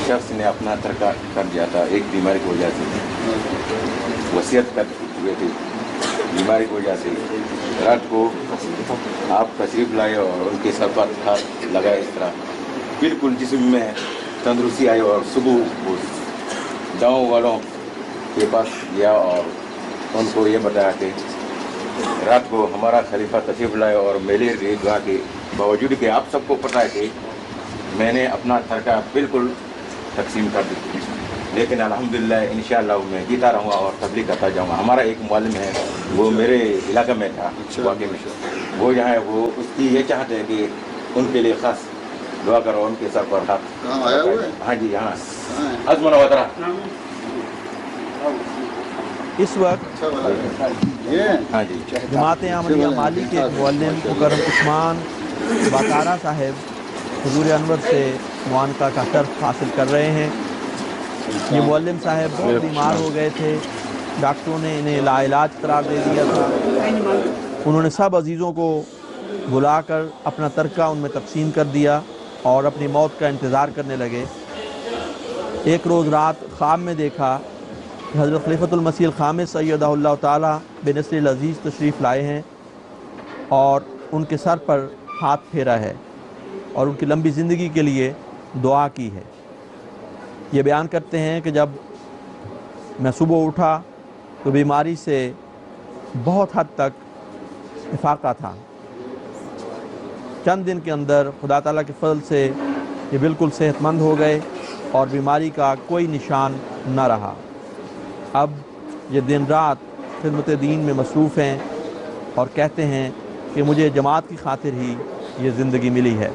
शख्स ने अपना तर्क कर दिया था एक बीमारी की वजह से, वसीयत कर हुए थे बीमारी की वजह से। रात को आप तशरीफ़ लाए और उनके सर पर हाथ लगाए, इस तरह बिल्कुल जिस्म में तंदुरुस्ती आई। और सुबह उस गाँव वालों के पास गया और उनको ये बताया कि रात को हमारा खलीफा तशरीफ़ लाए और मेरे लिए दुआ के बावजूद कि आप सबको पता है कि मैंने अपना तर्का बिल्कुल तकसीम कर दी, लेकिन अल्हम्दुलिल्लाह इंशाअल्लाह मैं जीता रहूँगा और तबलीग करता जाऊँगा। हमारा एक मुअल्लिम है, वो मेरे इलाके में था, वाकई में वो यहाँ है, वो उसकी ये चाहते हैं कि उनके लिए ख़ास दुआ करो, उनके सर पर हाथ। आया हुआ है? हाँ जी, यहाँ अज़मन वतरा। इस वक्त हाँ जी, जमात अहमदिया माली के एक मुअल्लिम मुकर्रम उस्मान बातारा साहब हुजूर अनवर से मुआनका का शर्फ हासिल कर रहे हैं। ये मुअल्लिम साहब बहुत बीमार हो गए थे, डॉक्टरों ने इन्हें लाइलाज करार दे दिया था। उन्होंने सब अजीज़ों को बुलाकर अपना तर्का उनमें तकसीम कर दिया और अपनी मौत का इंतज़ार करने लगे। एक रोज़ रात ख्वाब में देखा कि हज़रत खलीफतुल मसीह ख़ामिस सय्यदहुल्लाह ताला बिनस्रिल अज़ीज़ तशरीफ़ लाए हैं और उनके सर पर हाथ फेरा है और उनकी लंबी ज़िंदगी के लिए दुआ की है। ये बयान करते हैं कि जब मैं सुबह उठा तो बीमारी से बहुत हद तक इफाक़ा था। चंद दिन के अंदर खुदा ताला के फज़ल से ये बिल्कुल सेहतमंद हो गए और बीमारी का कोई निशान न रहा। अब ये दिन रात खिदमत दीन में मसरूफ़ हैं और कहते हैं कि मुझे जमात की खातिर ही ये ज़िंदगी मिली है।